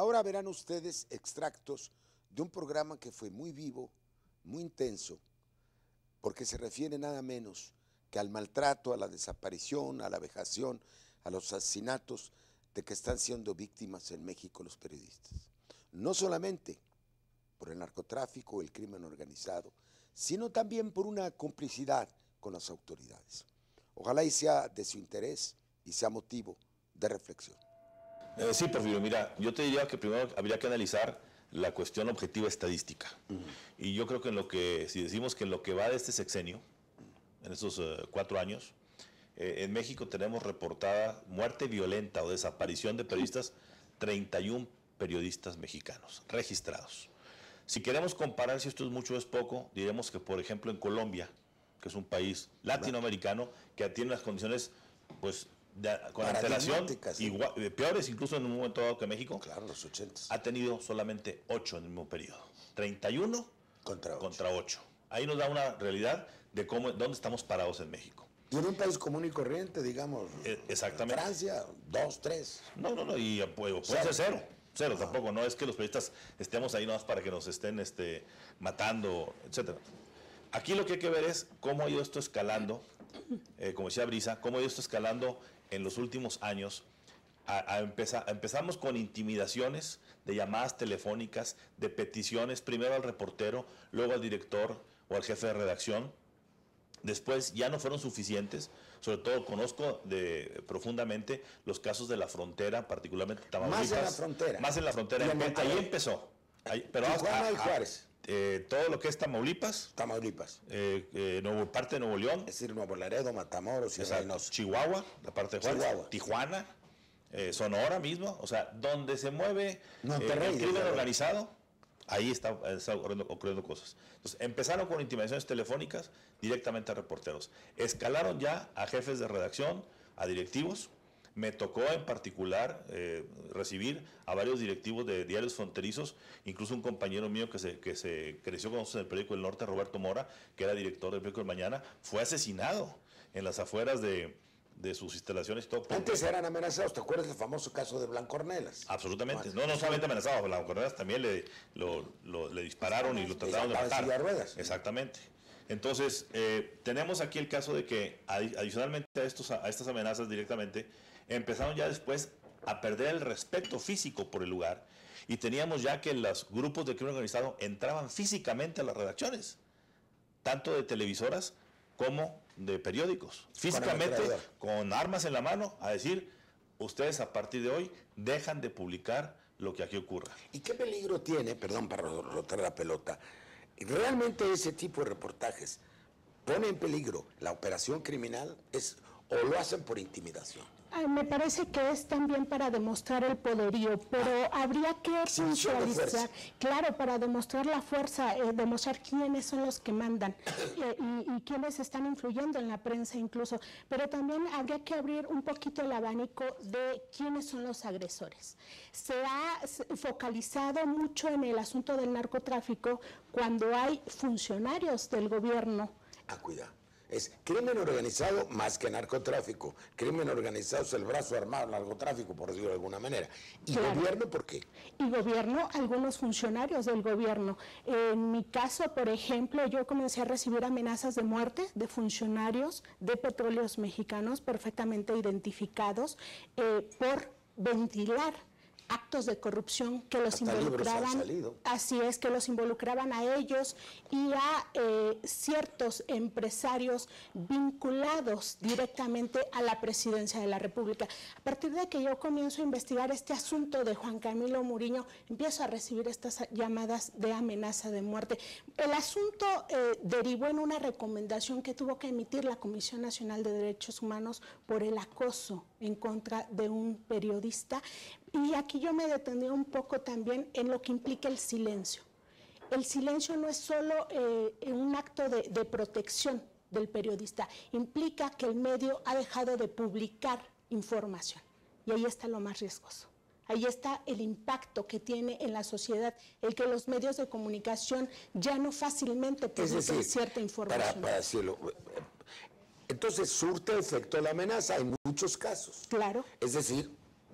Ahora verán ustedes extractos de un programa que fue muy vivo, muy intenso, porque se refiere nada menos que al maltrato, a la desaparición, a la vejación, a los asesinatos de que están siendo víctimas en México los periodistas. No solamente por el narcotráfico o el crimen organizado, sino también por una complicidad con las autoridades. Ojalá y sea de su interés y sea motivo de reflexión. Sí, Porfirio, mira, yo te diría que primero habría que analizar la cuestión objetiva estadística. Y yo creo que si decimos que en lo que va de este sexenio, en estos 4 años, en México tenemos reportada muerte violenta o desaparición de periodistas, 31 periodistas mexicanos registrados. Si queremos comparar si esto es mucho o es poco, diremos que, por ejemplo, en Colombia, que es un país latinoamericano que tiene las condiciones, pues, con antelación, peores incluso en un momento dado que México, claro, los 80, ha tenido solamente 8 en el mismo periodo. 31 contra 8. Ahí nos da una realidad de dónde estamos parados en México. Y en un país común y corriente, digamos, exactamente. Francia, 2, 3. No, y puede ser cero. Tampoco, no es que los periodistas estemos ahí nomás para que nos estén matando, etcétera. Aquí lo que hay que ver es cómo ha ido esto escalando, como decía Brisa, cómo ha ido esto escalando en los últimos años. Empezamos con intimidaciones de llamadas telefónicas, de peticiones, primero al reportero, luego al director o al jefe de redacción. Después ya no fueron suficientes, sobre todo conozco profundamente los casos de la frontera, particularmente Tamaulipas. Más en la frontera. Ahí empezó. Pero Tijuana y Juárez. Todo lo que es Tamaulipas. Parte de Nuevo León. Es decir, Nuevo Laredo, Matamoros y Reynosa. Chihuahua, la parte de Juárez. Tijuana, Sonora mismo. O sea, donde se mueve el crimen organizado, ahí está ocurriendo cosas. Entonces, empezaron con intimidaciones telefónicas directamente a reporteros. Escalaron ya a jefes de redacción, a directivos. Me tocó en particular recibir a varios directivos de diarios fronterizos, incluso un compañero mío que se creció con nosotros en el periódico El Norte, Roberto Mora, que era director del periódico El Mañana, fue asesinado en las afueras de sus instalaciones y todo. Antes eran amenazados, ¿te acuerdas del famoso caso de Blanco Ornelas? Absolutamente, no solamente amenazados, Blanco Ornelas también le dispararon y lo trataron de matar. Exactamente. Entonces, tenemos aquí el caso de que adicionalmente a estas amenazas directamente, empezaron ya después a perder el respeto físico por el lugar y teníamos ya que los grupos de crimen organizado entraban físicamente a las redacciones, tanto de televisoras como de periódicos, físicamente, con armas en la mano, a decir, ustedes a partir de hoy dejan de publicar lo que aquí ocurra. ¿Y qué peligro tiene, perdón para rotar la pelota, realmente ese tipo de reportajes pone en peligro la operación criminal o lo hacen por intimidación? Me parece que es también para demostrar el poderío, pero habría que puntualizar, claro, para demostrar la fuerza, demostrar quiénes son los que mandan y quiénes están influyendo en la prensa incluso, pero también habría que abrir un poquito el abanico de quiénes son los agresores. Se ha focalizado mucho en el asunto del narcotráfico cuando hay funcionarios del gobierno. Cuidado. Es crimen organizado más que narcotráfico. Crimen organizado es el brazo armado del narcotráfico, por decirlo de alguna manera. ¿Y gobierno por qué? Y gobierno, algunos funcionarios del gobierno. En mi caso, por ejemplo, yo comencé a recibir amenazas de muerte de funcionarios de Petróleos Mexicanos perfectamente identificados por ventilar actos de corrupción que los involucraban, así es, que los involucraban a ellos y a ciertos empresarios vinculados directamente a la presidencia de la República. A partir de que yo comienzo a investigar este asunto de Juan Camilo Muriño, empiezo a recibir estas llamadas de amenaza de muerte. El asunto derivó en una recomendación que tuvo que emitir la Comisión Nacional de Derechos Humanos por el acoso en contra de un periodista. Y aquí yo me detendría un poco también en lo que implica el silencio. El silencio no es solo un acto de protección del periodista, implica que el medio ha dejado de publicar información. Y ahí está lo más riesgoso. Ahí está el impacto que tiene en la sociedad, el que los medios de comunicación ya no fácilmente publican cierta información. Para decirlo, entonces surte efecto la amenaza en muchos casos. Claro. Es decir,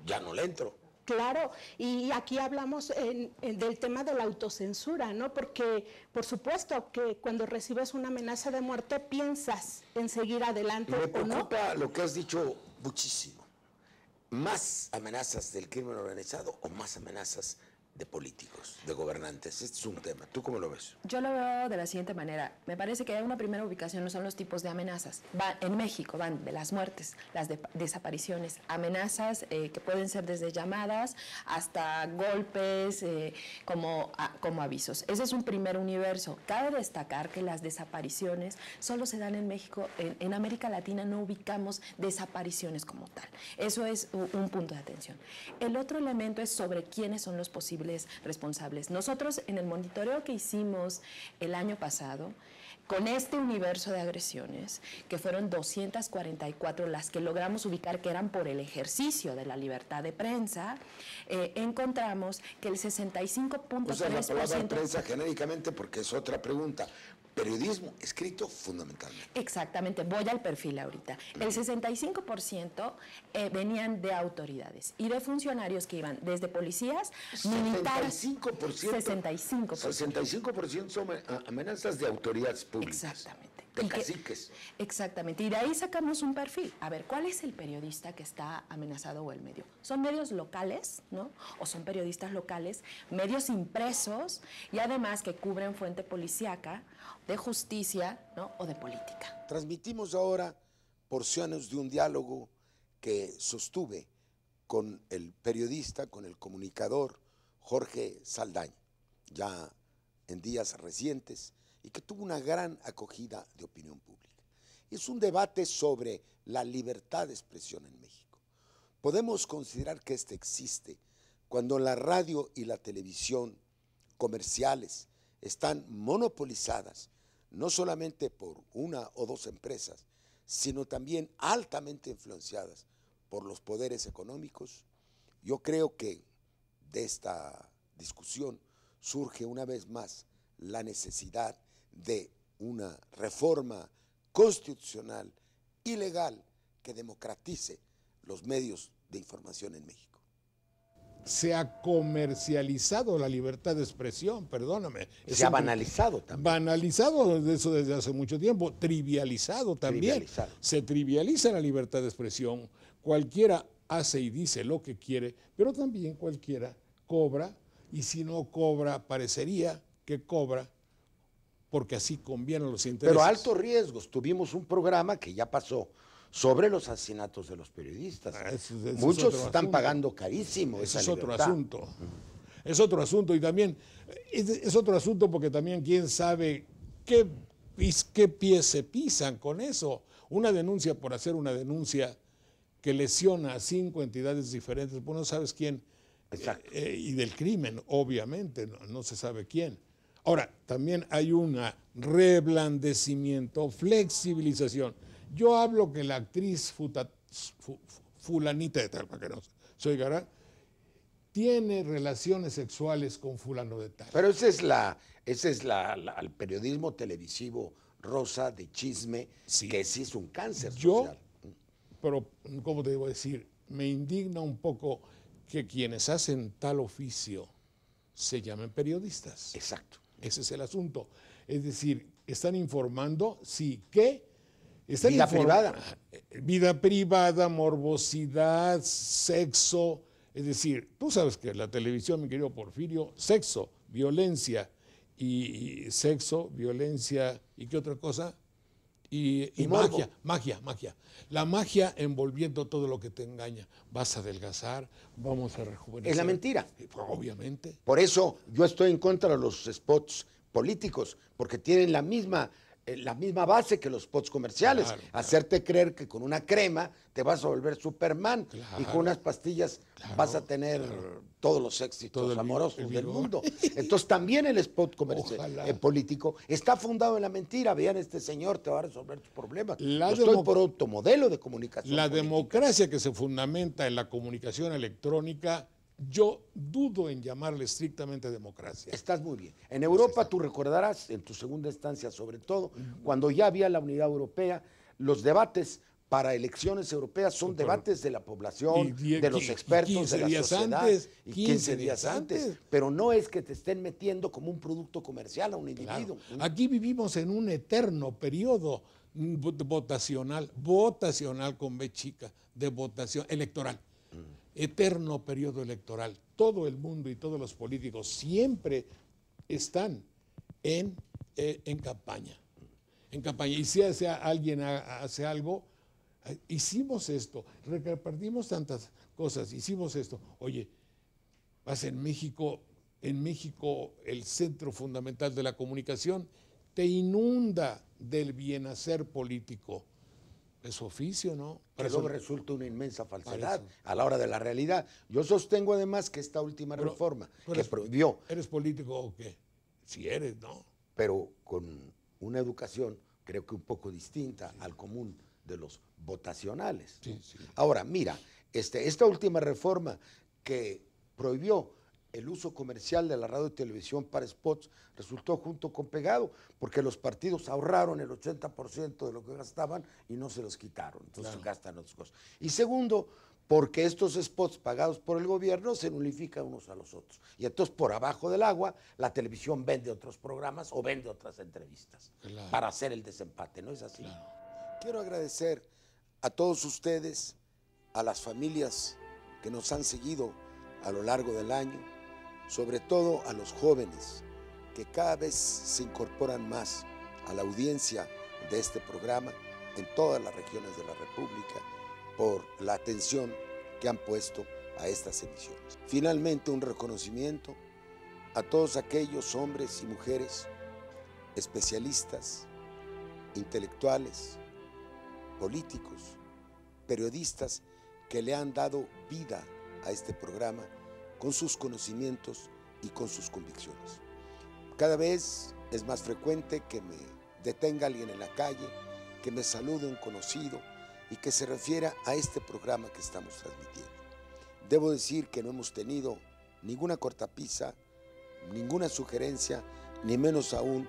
ya no le entro. Claro, y aquí hablamos del tema de la autocensura, ¿no? Porque, por supuesto, que cuando recibes una amenaza de muerte piensas en seguir adelante Me o no. preocupa lo que has dicho muchísimo. ¿Más amenazas del crimen organizado o más amenazas de políticos, de gobernantes? Este es un tema. ¿Tú cómo lo ves? Yo lo veo de la siguiente manera. Me parece que una primera ubicación no son los tipos de amenazas. En México van de las muertes, las desapariciones, amenazas que pueden ser desde llamadas hasta golpes como avisos. Ese es un primer universo. Cabe destacar que las desapariciones solo se dan en México. En América Latina no ubicamos desapariciones como tal. Eso es un punto de atención. El otro elemento es sobre quiénes son los posibles responsables. Nosotros en el monitoreo que hicimos el año pasado, con este universo de agresiones, que fueron 244 las que logramos ubicar que eran por el ejercicio de la libertad de prensa, encontramos que el 65.3%... Usa la palabra prensa genéricamente porque es otra pregunta. Periodismo escrito fundamentalmente. Exactamente, voy al perfil ahorita. El 65% venían de autoridades y de funcionarios que iban desde policías, militares. 65%. 65% son amenazas de autoridades públicas. Exactamente. De caciques. Exactamente. Y de ahí sacamos un perfil. A ver, ¿cuál es el periodista que está amenazado o el medio? ¿Son medios locales, no? ¿O son periodistas locales, medios impresos y además que cubren fuente policíaca, de justicia, ¿no? O de política? Transmitimos ahora porciones de un diálogo que sostuve con el periodista, con el comunicador Jorge Saldaña, ya en días recientes, y que tuvo una gran acogida de opinión pública. Es un debate sobre la libertad de expresión en México. Podemos considerar que este existe cuando la radio y la televisión comerciales están monopolizadas, no solamente por una o dos empresas, sino también altamente influenciadas por los poderes económicos. Yo creo que de esta discusión surge una vez más la necesidad de una reforma constitucional y legal que democratice los medios de información en México. Se ha comercializado la libertad de expresión, perdóname. Se ha banalizado también. Banalizado eso desde hace mucho tiempo, trivializado también. Trivializado. Se trivializa la libertad de expresión, cualquiera hace y dice lo que quiere, pero también cualquiera cobra, y si no cobra, parecería que cobra, porque así conviene a los intereses. Pero altos riesgos. Tuvimos un programa que ya pasó sobre los asesinatos de los periodistas. Muchos están pagando carísimo esa libertad. Es otro asunto. Es otro asunto, y también es otro asunto porque también quién sabe qué pies se pisan con eso. Una denuncia por hacer una denuncia que lesiona a 5 entidades diferentes, pues no sabes quién. Exacto. Y del crimen, obviamente, no se sabe quién. Ahora, también hay un reblandecimiento, flexibilización. Yo hablo que la actriz fulanita de tal, para que no soy garán, tiene relaciones sexuales con fulano de tal. Pero ese es el periodismo televisivo rosa de chisme, sí, que sí es un cáncer social. Pero, ¿cómo te debo decir? Me indigna un poco que quienes hacen tal oficio se llamen periodistas. Exacto. Ese es el asunto. Es decir, están informando, sí, ¿qué? Vida privada. Vida privada, morbosidad, sexo. Es decir, tú sabes que la televisión, mi querido Porfirio, sexo, violencia y sexo, violencia y ¿qué otra cosa? Y magia. La magia envolviendo todo lo que te engaña. Vas a adelgazar, vamos a rejuvenecer. Es la mentira. Obviamente. Por eso yo estoy en contra de los spots políticos, porque tienen la misma base que los spots comerciales. Claro. Hacerte creer que con una crema te vas a volver Superman, y con unas pastillas vas a tener todos los éxitos amorosos del mundo. Entonces también el spot comercial político está fundado en la mentira. Vean, este señor te va a resolver tus problemas. Estoy por otro modelo de comunicación La política. democracia que se fundamenta en la comunicación electrónica, yo dudo en llamarle estrictamente democracia. Estás muy bien. En Europa, tú recordarás, en tu segunda instancia sobre todo, cuando ya había la unidad europea, los debates para elecciones europeas son debates de la población, Y de los expertos, de la días sociedad, antes, y 15 días antes. Pero no es que te estén metiendo como un producto comercial a un individuo. Claro. Aquí vivimos en un eterno periodo votacional con B chica, de votación electoral. Eterno periodo electoral. Todo el mundo y todos los políticos siempre están en campaña. En campaña. Y si alguien hace algo, hicimos esto, repartimos tantas cosas, hicimos esto. Oye, vas en México el centro fundamental de la comunicación te inunda del bienhacer político. Es oficio, ¿no? Que luego resulta una inmensa falsedad a la hora de la realidad. Yo sostengo además que esta última reforma que prohibió... ¿Eres político o qué? Si eres, ¿no? Pero con una educación creo que un poco distinta al común de los votacionales. Sí, sí. Ahora, mira, esta última reforma que prohibió el uso comercial de la radio y televisión para spots resultó junto con pegado, porque los partidos ahorraron el 80% de lo que gastaban y no se los quitaron, entonces gastan otras cosas. Y segundo, porque estos spots pagados por el gobierno se nulifican unos a los otros. Y entonces por abajo del agua la televisión vende otros programas o vende otras entrevistas para hacer el desempate, ¿no es así? Claro. Quiero agradecer a todos ustedes, a las familias que nos han seguido a lo largo del año, sobre todo a los jóvenes que cada vez se incorporan más a la audiencia de este programa en todas las regiones de la República por la atención que han puesto a estas emisiones. Finalmente, un reconocimiento a todos aquellos hombres y mujeres, especialistas, intelectuales, políticos, periodistas que le han dado vida a este programa con sus conocimientos y con sus convicciones. Cada vez es más frecuente que me detenga alguien en la calle, que me salude un conocido y que se refiera a este programa que estamos transmitiendo. Debo decir que no hemos tenido ninguna cortapisa, ninguna sugerencia, ni menos aún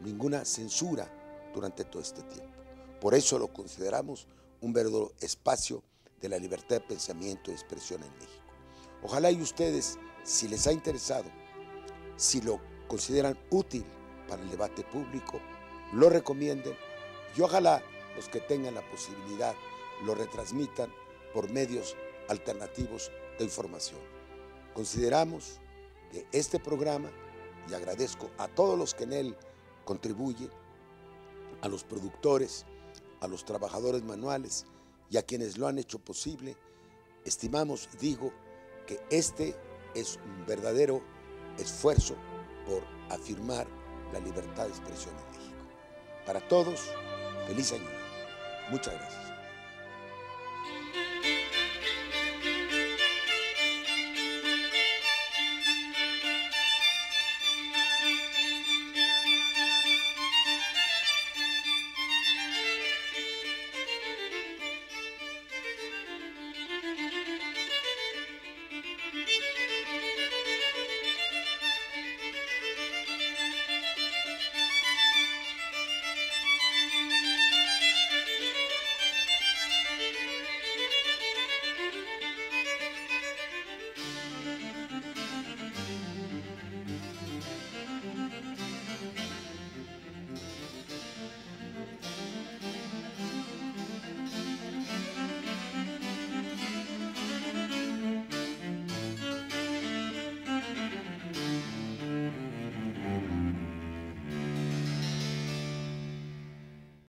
ninguna censura durante todo este tiempo. Por eso lo consideramos un verdadero espacio de la libertad de pensamiento y expresión en México. Ojalá y ustedes, si les ha interesado, si lo consideran útil para el debate público, lo recomienden y ojalá los que tengan la posibilidad lo retransmitan por medios alternativos de información. Consideramos que este programa, y agradezco a todos los que en él contribuyen, a los productores, a los trabajadores manuales y a quienes lo han hecho posible, estimamos, digo, que este es un verdadero esfuerzo por afirmar la libertad de expresión en México. Para todos, feliz año nuevo. Muchas gracias.